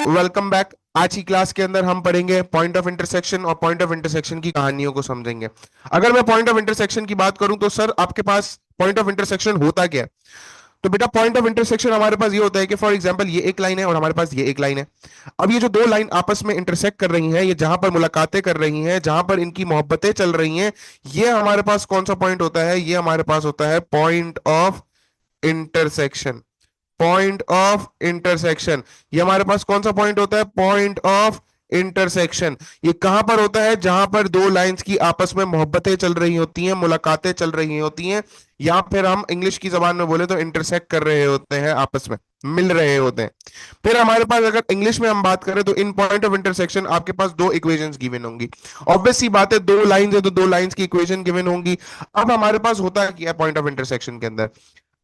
Welcome back. आज की class के अंदर हम पढ़ेंगे पॉइंट ऑफ इंटरसेक्शन और पॉइंट ऑफ इंटरसेक्शन की कहानियों को समझेंगे। अगर मैं पॉइंट ऑफ इंटरसेक्शन की बात करूं तो सर आपके पास पॉइंट ऑफ इंटरसेक्शन होता क्या है? तो बेटा पॉइंट ऑफ इंटरसेक्शन हमारे पास ये होता है कि फॉर एग्जांपल ये एक लाइन है और हमारे पास ये एक लाइन है। अब ये जो दो लाइन आपस में इंटरसेक्ट कर रही हैं, ये जहां पर मुलाकातें कर रही हैं, जहां पर इनकी मोहब्बतें चल रही हैं, ये हमारे पास कौन सा पॉइंट होता है? ये हमारे पास होता है point of intersection. Point of intersection, ये हमारे पास कौन सा पॉइंट होता है? Point of intersection. ये कहां पर होता है? जहां पर दो लाइंस की आपस में मोहब्बतें चल रही होती हैं, मुलाकातें चल रही होती हैं, या फिर हम इंग्लिश की जबान में बोले तो इंटरसेक्ट कर रहे होते हैं, आपस में मिल रहे होते हैं। फिर हमारे पास अगर इंग्लिश में हम बात करें तो इन पॉइंट ऑफ इंटरसेक्शन आपके पास दो इक्वेशंस गिवन होंगी। ऑब्वियस सी बात है, दो लाइंस है तो दो लाइंस की इक्वेशन गिवन होंगी। अब हमारे पास होता है क्या पॉइंट ऑफ इंटरसेक्शन के अंदर?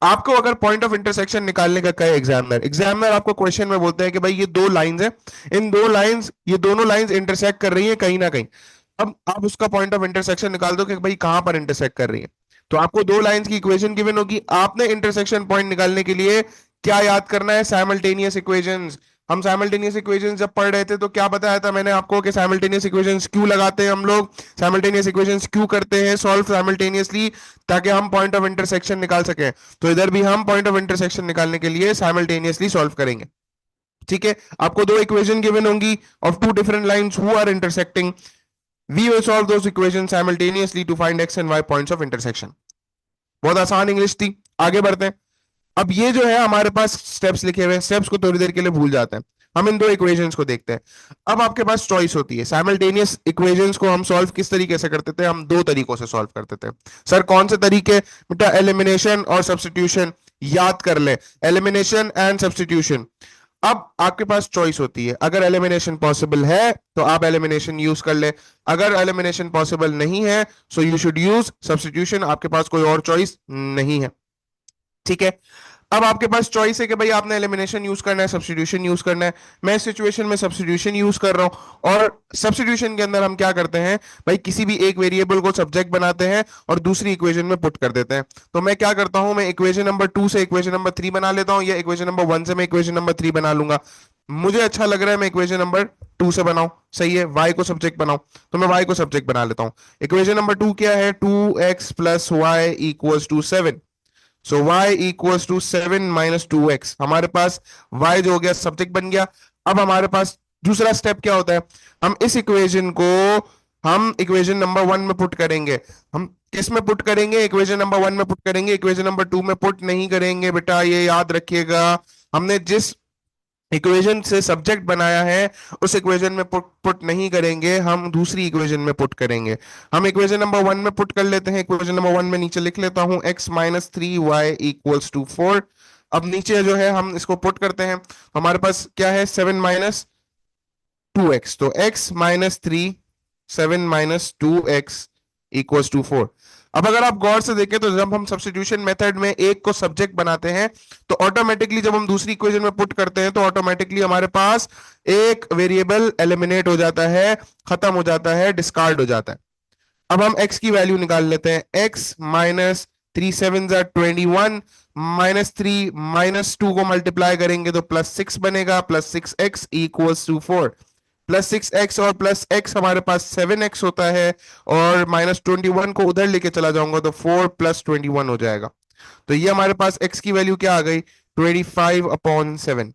आपको अगर पॉइंट ऑफ इंटरसेक्शन निकालने का कहे एग्जामिनर, एग्जामिनर आपको क्वेश्चन में बोलते हैं कि भाई ये दो लाइंस है, इन दो लाइंस, ये दोनों लाइंस इंटरसेक्ट कर रही हैं कहीं ना कहीं। अब आप उसका पॉइंट ऑफ इंटरसेक्शन निकाल दो कि भाई कहां पर इंटरसेक्ट कर रही है। तो आपको दो लाइंस की इक्वेशन गिवन होगी। आपने इंटरसेक्शन पॉइंट निकालने के लिए क्या याद करना है? Simultaneous equations. हम साइमल्टेनियस इक्वेशंस जब पढ़ रहे थे तो क्या बताया था मैंने आपको कि साइमल्टेनियस इक्वेशंस क्यों लगाते हैं हम लोग? साइमल्टेनियस इक्वेशंस क्यों करते हैं सॉल्व साइमल्टेनियसली? ताकि हम पॉइंट ऑफ इंटरसेक्शन निकाल सकें। तो इधर भी हम पॉइंट ऑफ इंटरसेक्शन निकालने के लिए साइमल्टेनियसली सॉल्व करेंगे। ठीक है, आपको दो इक्वेशन गिवन होंगी of two different lines who are intersecting. We will solve those equation simultaneously to find x and y points of intersection. बहुत आसान इंग्लिश थी। आगे बढ़ते हैं। अब ये जो है हमारे पास स्टेप्स लिखे हुए हैं, स्टेप्स को थोड़ी देर के लिए भूल जाते हैं। हम इन दो इक्वेशंस को देखते हैं। अब आपके पास चॉइस होती है। साइमल्टेनियस इक्वेशंस को हम सॉल्व किस तरीके से करते थे? हम दो तरीकों से सॉल्व करते थे। सर कौन से तरीके? बेटा एलिमिनेशन और सब्स्टिट्यूशन। याद कर ले, एलिमिनेशन एंड सब्स्टिट्यूशन। अब आपके पास चॉइस होती है। अगर एलिमिनेशन पॉसिबल है तो आप एलिमिनेशन यूज कर ले, अगर एलिमिनेशन पॉसिबल नहीं है so you should use substitution. आपके पास कोई और चॉइस नहीं है। ठीक है, अब आपके पास चॉइस है कि भाई आपने एलिमिनेशन यूज करना है, सब्स्टिट्यूशन यूज करना है। मैं इस सिचुएशन में सब्स्टिट्यूशन यूज कर रहा हूं। और सब्स्टिट्यूशन के अंदर हम क्या करते हैं भाई? किसी भी एक वेरिएबल को सब्जेक्ट बनाते हैं और दूसरी इक्वेशन में पुट कर देते हैं। तो मैं क्या करता हूं, मैं इक्वेशन नंबर 2 से इक्वेशन नंबर 3 बना लेता हूं, या इक्वेशन नंबर 1 से मैं इक्वेशन नंबर 3 बना लूंगा। मुझे अच्छा लग रहा है मैं इक्वेशन नंबर 2 से बनाऊं, सही है, y को सब्जेक्ट बनाऊं, तो मैं y को सब्जेक्ट बना लेता हूं। इक्वेशन नंबर 2 क्या है? 2x plus y equals to 7। So y equals to 7 minus 2x। हमारे पास y जो हो गया सब्जेक्ट बन गया। अब हमारे पास दूसरा स्टेप क्या होता है? हम इस इक्वेशन को हम इक्वेशन नंबर 1 में पुट करेंगे। हम किस में पुट करेंगे? इक्वेशन नंबर 1 में पुट करेंगे, इक्वेशन नंबर 2 में पुट नहीं करेंगे। बेटा ये याद रखिएगा, हमने जिस इक्वेशन से सब्जेक्ट बनाया है उस इक्वेशन में पुट नहीं करेंगे, हम दूसरी इक्वेशन में पुट करेंगे। हम इक्वेशन नंबर 1 में पुट कर लेते हैं। इक्वेशन नंबर 1 में नीचे लिख लेता हूं x minus 3y equals to 4। अब नीचे जो है हम इसको पुट करते हैं, हमारे पास क्या है? 7 माइनस 2x। तो x minus 3, 7 minus 2x equals to 4। अब अगर आप गौर से देखें तो जब हम सब्स्टिट्यूशन मेथड में एक को सब्जेक्ट बनाते हैं तो ऑटोमेटिकली जब हम दूसरी इक्वेशन में पुट करते हैं तो ऑटोमेटिकली हमारे पास एक वेरिएबल एलिमिनेट हो जाता है, खत्म हो जाता है, डिस्कार्ड हो जाता है। अब हम x की वैल्यू निकाल लेते हैं। x माइनस 3 7 21, माइनस 3 माइनस 2 को मल्टीप्लाई करेंगे तो प्लस 6 बनेगा, plus 6x equals to 4। Plus 6x और प्लस x हमारे पास 7x होता है, और माइनस 21 को उधर लेके चला जाऊंगा तो 4 प्लस 21 हो जाएगा। तो ये हमारे पास x की वैल्यू क्या आ गई? 25/7।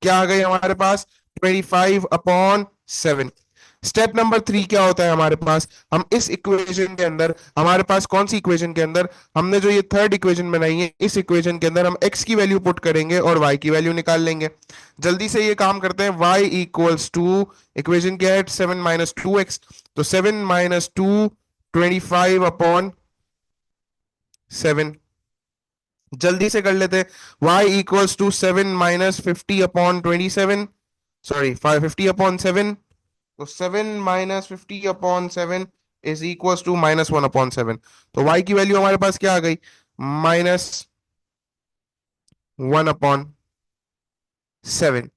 क्या आ गई हमारे पास? 25/7। स्टेप नंबर 3 क्या होता है हमारे पास? हम इस इक्वेशन के अंदर, हमारे पास कौन सी इक्वेशन के अंदर? हमने जो ये थर्ड इक्वेशन बनाई है, इस इक्वेशन के अंदर हम x की वैल्यू पुट करेंगे और y की वैल्यू निकाल लेंगे। जल्दी से ये काम करते हैं। y इक्वल्स टू, इक्वेशन क्या है? 7 माइनस 2x। तो 7 माइनस 2 25/7। जल्दी से कर लेते हैं। y equals to 7 minus 50/27, sorry 50/7। तो 7 minus 50/7 is equals to minus 1/7। तो y की वैल्यू हमारे पास क्या आ गई? माइनस 1/7।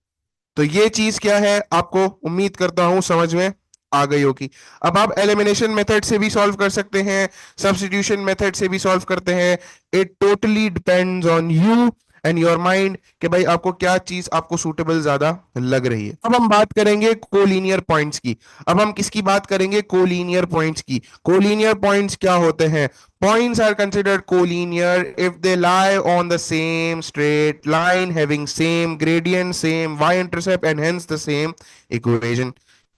तो ये चीज क्या है आपको उम्मीद करता हूं समझ में आ गई होगी। अब आप एलिमिनेशन मेथड से भी सॉल्व कर सकते हैं, सब्स्टिट्यूशन मेथड से भी सॉल्व करते हैं। It totally depends on you and your mind कि भाई आपको क्या चीज आपको सूटेबल ज्यादा लग रही है। अब हम बात करेंगे कोलिनियर पॉइंट्स की। अब हम किसकी बात करेंगे? कोलिनियर पॉइंट्स की। कोलिनियर पॉइंट्स क्या होते हैं? Points are considered collinear if they lie on the same straight line having same gradient, same y-intercept and hence the same equation।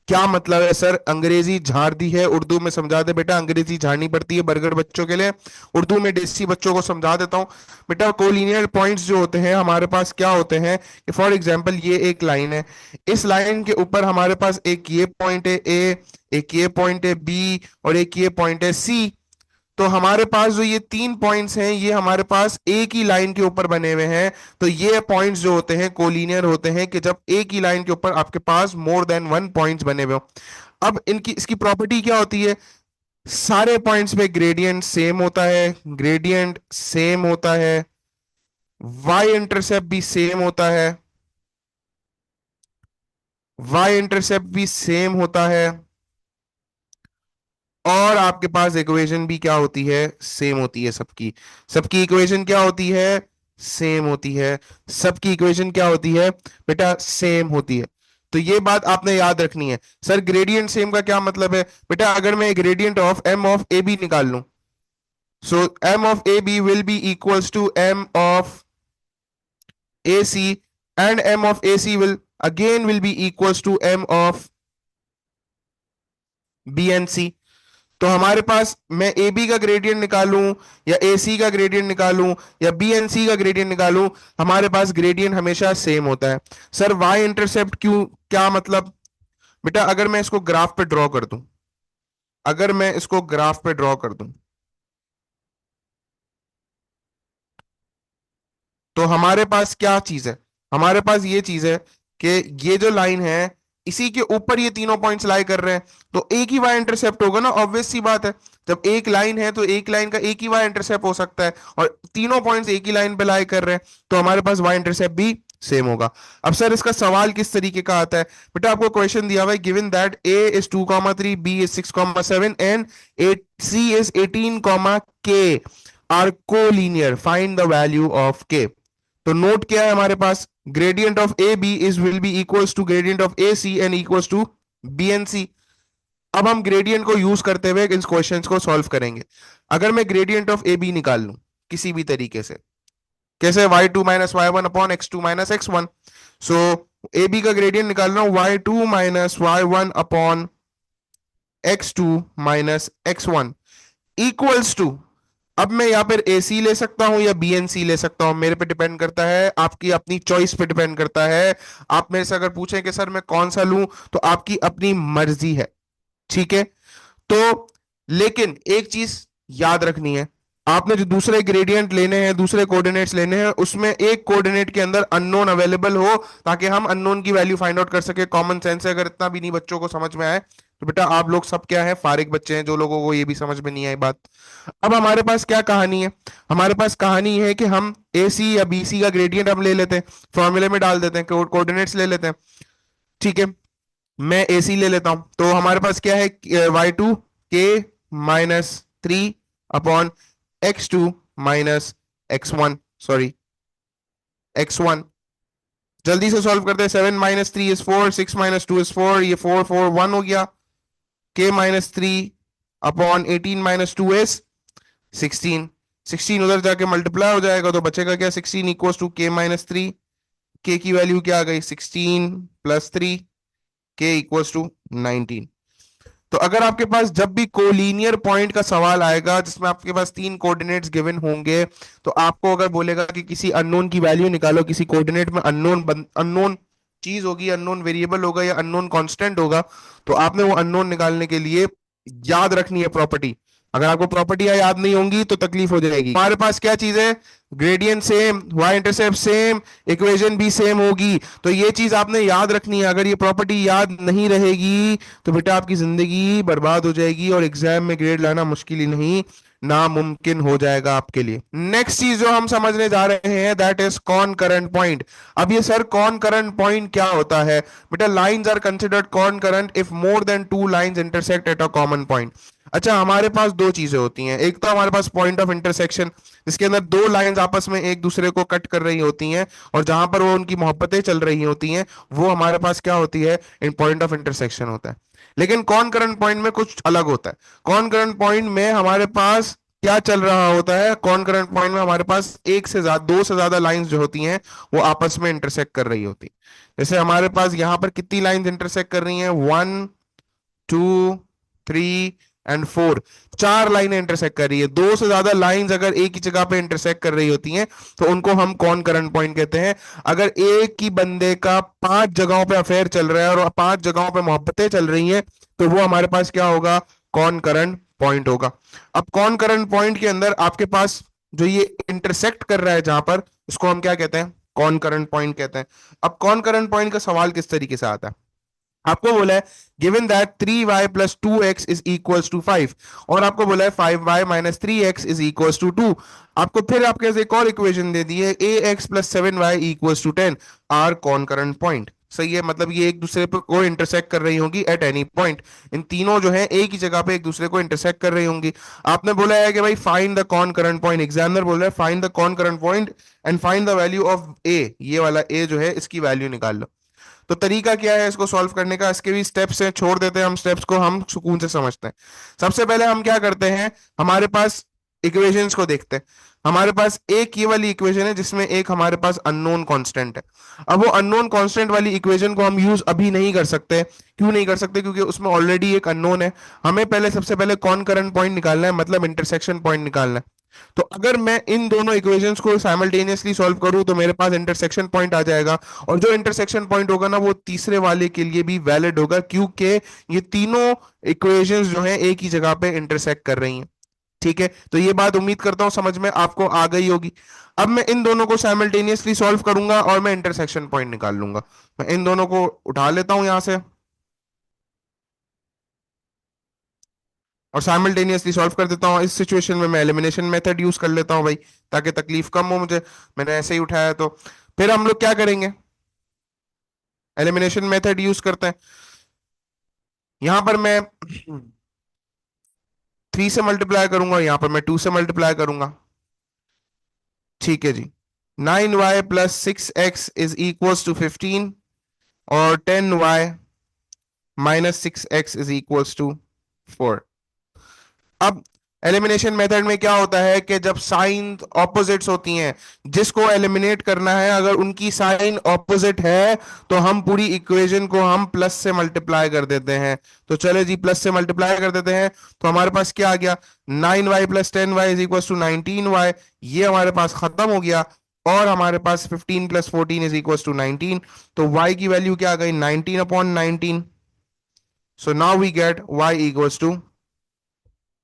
क्या मतलब है सर? अंग्रेजी झाड़ दी है, उर्दू में समझा दे बेटा। अंग्रेजी झाड़नी पड़ती है बरगड़ बच्चों के लिए, उर्दू में देसी बच्चों को समझा देता हूं बेटा। कोलिनियर पॉइंट्स जो होते हैं हमारे पास क्या होते हैं कि फॉर एग्जांपल ये एक लाइन है, इस लाइन के ऊपर हमारे पास एक ये पॉइंट है ए, एक ये पॉइंट है बी और एक ये पॉइंट है सी। तो हमारे पास जो ये तीन पॉइंट्स हैं ये हमारे पास एक ही लाइन के ऊपर बने हुए हैं। तो ये पॉइंट्स जो होते हैं कोलिनियर होते हैं कि जब एक ही लाइन के ऊपर आपके पास मोर देन वन पॉइंट्स बने हुए हो। अब इनकी इसकी प्रॉपर्टी क्या होती है? सारे पॉइंट्स पे ग्रेडियंट सेम होता है, ग्रेडियंट सेम होता है, वाई इंटरसेप्ट भी सेम होता है, वाई इंटरसेप्ट भी सेम होता है, और आपके पास इक्वेशन भी क्या होती है? सेम होती है सबकी। सबकी इक्वेशन क्या होती है? सेम होती है। सबकी इक्वेशन क्या होती है बेटा? सेम होती है। तो ये बात आपने याद रखनी है। सर ग्रेडियंट सेम का क्या मतलब है बेटा? अगर मैं gradient of M of A B निकाल लूं, so M of A B will be equals to M of A C and M of A C will again will be equals to M of B and C. तो हमारे पास मैं ए B का gradient निकालूं या ए सी का gradient निकालूं या B and सी का ग्रेडियंट निकालूं, हमारे पास ग्रेडियंट हमेशा सेम होता है। सर वाई इंटरसेप्ट क्यों, क्या मतलब बेटा? अगर मैं इसको ग्राफ पे ड्रॉ कर दूं, अगर मैं इसको ग्राफ पे ड्रॉ कर दूं तो हमारे पास क्या चीज है? हमारे पास ये चीज है कि ये जो लाइन है इसी के ऊपर ये तीनों पॉइंट्स लाई कर रहे हैं, तो एक ही वाई इंटरसेप्ट होगा ना। ऑब्वियस सी बात है, जब एक लाइन है तो एक लाइन का एक ही वाई इंटरसेप्ट हो सकता है, और तीनों पॉइंट्स एक ही लाइन पे लाई कर रहे हैं तो हमारे पास वाई इंटरसेप्ट भी सेम होगा। अब सर इसका सवाल किस तरीके का आता है बेटा? आपको क्वेश्चन दिया हुआ है, given that A is 2,3, B is 6,7 and C is 18, के are collinear, find the value of K. तो नोट क्या है हमारे पास? Gradient of A B is will be equals to gradient of A C and equals to B and C. अब हम gradient को use करते हुए इन क्वेश्चंस को सॉल्व करेंगे। अगर मैं ग्रेडियंट ऑफ ए बी निकाल लूं किसी भी तरीके से, कैसे? y2 minus y one upon x2 minus x1। So A B का ग्रेडियंट निकाल रहा हूं y2 minus y one upon x2 minus x1 equals to, अब मैं यहां पर ए सी ले सकता हूं या बी एन सी ले सकता हूं, मेरे पे डिपेंड करता है, आपकी अपनी चॉइस पे डिपेंड करता है। आप मेरे से अगर पूछें कि सर मैं कौन सा लूं, तो आपकी अपनी मर्जी है, ठीक है। तो लेकिन एक चीज याद रखनी है, आपने जो दूसरे ग्रेडियंट लेने हैं, दूसरे कोऑर्डिनेट्स लेने हैं, उसमें एक कोऑर्डिनेट के अंदर अननोन अवेलेबल हो ताकि हम अननोन की वैल्यू फाइंड आउट कर सके। कॉमन सेंस है, अगर इतना भी नहीं बच्चों को समझ में आए तो बेटा आप लोग सब क्या है, फारिग बच्चे हैं, जो लोगों को ये भी समझ में नहीं आई बात। अब हमारे पास क्या कहानी है? हमारे पास कहानी है कि हम ए सी या बी सी का ग्रेडियंट हम ले लेते हैं, फॉर्मूले में डाल देते हैं, कोऑर्डिनेट्स ले लेते हैं, ठीक है। मैं ए सी ले लेता हूं, तो हमारे पास क्या है? y2 के minus 3 upon x2 minus x1, sorry x1। जल्दी से सॉल्व करते हैं। 7 माइनस 3 इज 4, 6 माइनस 2 इज 4, ये 4 4 1 हो गया। k minus 3 upon 18 minus 2 is 16। 16 उधर जाके मल्टीप्लाई हो जाएगा तो बचेगा क्या? 16 equals to k minus 3। k की वैल्यू क्या आ गई? 16 प्लस 3, k इक्वल्स टू 19। तो अगर आपके पास जब भी कोलिनियर पॉइंट का सवाल आएगा जिसमें आपके पास तीन कोऑर्डिनेट्स गिवन होंगे, तो आपको अगर बोलेगा कि किसी अननोन की वैल्यू निकालो, किसी कोऑर्डिनेट में अननोन चीज होगी, अननोन वेरिएबल होगा या अननोन कांस्टेंट होगा, तो आपने वो अननोन निकालने के लिए याद रखनी है प्रॉपर्टी। अगर आपको प्रॉपर्टी याद नहीं होंगी तो तकलीफ हो जाएगी। हमारे पास क्या चीज है? Gradient same, y intercept same, equation भी सेम होगी। तो ये चीज आपने याद रखनी है। अगर ये प्रॉपर्टी याद नहीं रहेगी तो बेटा आपकी जिंदगी बर्बाद हो जाएगी और एग्जाम में ग्रेड लाना मुश्किल ही नहीं, नामुमकिन हो जाएगा आपके लिए। नेक्स्ट चीज जो हम समझने जा रहे हैं दैट इज कॉनकरेंट पॉइंट। अब ये सर कॉनकरेंट पॉइंट क्या होता है बेटा? Lines are considered concurrent if more than two lines intersect at a common point. अच्छा, हमारे पास दो चीजें होती हैं, एक तो हमारे पास पॉइंट ऑफ इंटरसेक्शन जिसके अंदर दो लाइंस आपस में एक दूसरे को कट कर रही होती हैं, और जहां पर वो उनकी मोहब्बतें चल रही होती हैं, वो हमारे पास क्या होती है, इन पॉइंट ऑफ इंटरसेक्शन होता है। लेकिन कॉनकरेंट पॉइंट में कुछ अलग होता है। कॉनकरेंट पॉइंट में हमारे पास क्या चल रहा होता है, कॉनकरेंट पॉइंट में हमारे पास एक से ज्यादा, दो से ज्यादा लाइंस जो होती हैं वो आपस में इंटरसेक्ट कर रही होती। जैसे हमारे पास यहां पर कितनी लाइंस इंटरसेक्ट कर रही हैं, 1 2 3 एंड 4, चार लाइनें इंटरसेक्ट कर रही है। दो से ज्यादा लाइंस अगर एक ही जगह पे इंटरसेक्ट कर रही होती हैं तो उनको हम कौन करंट पॉइंट कहते हैं। अगर एक ही बंदे का पांच जगहों पे अफेयर चल रहा है और पांच जगहों पे मोहब्बतें चल रही हैं, तो वो हमारे पास क्या होगा, कौन करंट पॉइंट होगा। अब कौन करंट पॉइंट के अंदर आपके पास जो ये इंटरसेक्ट कर रहा है जहां पर, उसको हम क्या कहते हैं, कौन करंट पॉइंट कहते हैं। अब कौन करंट पॉइंट का सवाल किस तरीके से आता है, आपको बोला है given that 3y plus 2x is equals to 5, और आपको बोला है 5y minus 3x is equals to 2। आपको फिर आपके पास एक और इक्वेशन दे दी है, ax plus 7y equals to 10 are concurrent point. सही है, मतलब ये एक दूसरे पर को इंटरसेक्ट कर रही होंगी एट एनी पॉइंट। इन तीनों जो है एक ही जगह पे एक दूसरे को इंटरसेक्ट कर रही होंगी। आपने बोला है कि भाई find the concurrent point, examiner बोल रहा है find the concurrent point and find the value of A, ये वाला ए जो है इसकी वैल्यू निकाल लो। तो तरीका क्या है इसको सॉल्व करने का, इसके भी स्टेप्स हैं, छोड़ देते हैं हम स्टेप्स को, हम सुकून से समझते हैं। सबसे पहले हम क्या करते हैं, हमारे पास इक्वेशंस को देखते हैं। हमारे पास एक ये वाली इक्वेशन है जिसमें एक हमारे पास अननोन कांस्टेंट है। अब वो अननोन कांस्टेंट वाली इक्वेशन को हम यूज अभी नहीं कर सकते। क्यों नहीं कर सकते, क्योंकि उसमें ऑलरेडी एक अननोन है। हमें पहले सबसे पहले कौन करंट पॉइंट निकालना है, मतलब इंटरसेक्शन पॉइंट निकालना है। तो अगर मैं इन दोनों इक्वेशंस को साइमल्टेनियसली सॉल्व करूं तो मेरे पास इंटरसेक्शन पॉइंट आ जाएगा, और जो इंटरसेक्शन पॉइंट होगा ना वो तीसरे वाले के लिए भी वैलिड होगा, क्योंकि ये तीनों इक्वेशंस जो हैं एक ही जगह पे इंटरसेक्ट कर रही हैं। ठीक है, तो ये बात उम्मीद करता हूं समझ में आपको आ गई होगी। अब मैं इन दोनों को साइमल्टेनियसली सॉल्व करूंगा और मैं इंटरसेक्शन पॉइंट निकाल लूंगा। मैं इन दोनों को उठा लेता हूं यहां से और साइमल्टेनियसली सॉल्व कर देता हूँ। इस सिचुएशन में मैं एलिमिनेशन मेथड यूज कर लेता हूँ भाई, ताकि तकलीफ कम हो मुझे। मैंने ऐसे ही उठाया, तो फिर हम लोग क्या करेंगे, एलिमिनेशन मेथड यूज करते हैं। यहां पर मैं 3 से मल्टीप्लाई करूंगा, यहां पर मैं 2 से मल्टीप्लाई करूंगा। ठीक है जी, 9y plus 6x is equal to 15, और 10y minus 6x is equal to 4। अब एलिमिनेशन मेथड में क्या होता है कि जब साइन ऑपोजिट्स होती हैं, जिसको एलिमिनेट करना है अगर उनकी साइन ऑपोजिट है, तो हम पूरी इक्वेशन को हम प्लस से मल्टीप्लाई कर देते हैं। तो चले जी, प्लस से मल्टीप्लाई कर देते हैं, तो हमारे पास क्या आ गया, 9y plus 10y is equal to 19y। ये हमारे पास खत्म हो गया, और हमारे पास 15 प्लस 14 इज इक्वल टू 19। तो y की वैल्यू क्या आ गई, 19/19। So now we get y equals to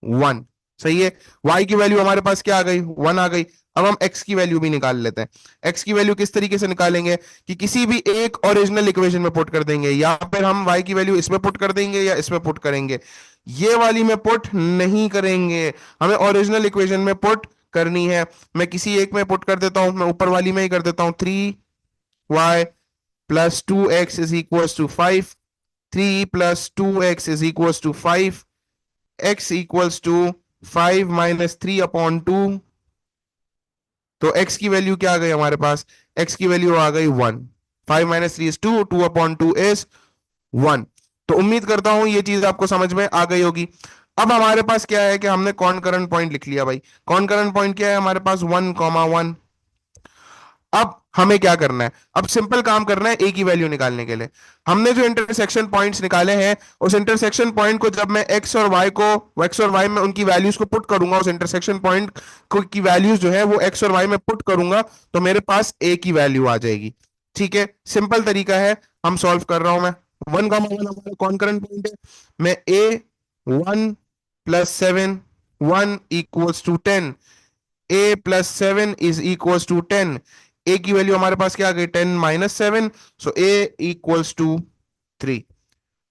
1। सही है, y की वैल्यू हमारे पास क्या आ गई, 1 आ गई। अब हम x की वैल्यू भी निकाल लेते हैं। x की वैल्यू किस तरीके से निकालेंगे कि किसी भी एक ओरिजिनल इक्वेशन में पुट कर देंगे, या फिर हम y की वैल्यू इसमें पुट कर देंगे या इसमें पुट करेंगे। ये वाली में पुट नहीं करेंगे, हमें ओरिजिनल इक्वेशन में पुट करनी है। मैं किसी एक में पुट कर देता हूं, मैं ऊपर वाली में ही कर देता हूं। 3y plus 2x is equal to 5, 3 plus 2x is equal to 5, x equals to 5 minus 3/2। तो x की वैल्यू क्या आ गई हमारे पास, x की वैल्यू आ गई 1। 5 माइनस 3 इज 2, 2/2 इज 1। तो उम्मीद करता हूं ये चीज आपको समझ में आ गई होगी। अब हमारे पास क्या है कि हमने कॉनकरेंट पॉइंट लिख लिया भाई। कॉनकरेंट पॉइंट क्या है हमारे पास, 1,1। अब हमें क्या करना है, अब सिंपल काम करना है ए की वैल्यू निकालने के लिए। हमने जो इंटरसेक्शन पॉइंट्स निकाले हैं, उस इंटरसेक्शन पॉइंट को जब मैं एक्स और वाई में उनकी वैल्यूज को पुट करूंगा, उस इंटरसेक्शन पॉइंट को की वैल्यूज जो है वो एक्स और वाई में पुट करूंगा, तो मेरे पास ए की वैल्यू आ जाएगी। ठीक है, सिंपल तरीका है, हम सॉल्व कर रहा हूं मैं। 1,1 हमारा कॉन्करेंट पॉइंट है। मैं a 1 + 7, 1 equals to 10, a plus 7 is equal to 10। a की वैल्यू हमारे पास क्या आ गई, 10 minus 7, so a equals to 3।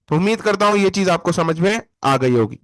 तो उम्मीद करता हूं ये चीज आपको समझ में आ गई होगी।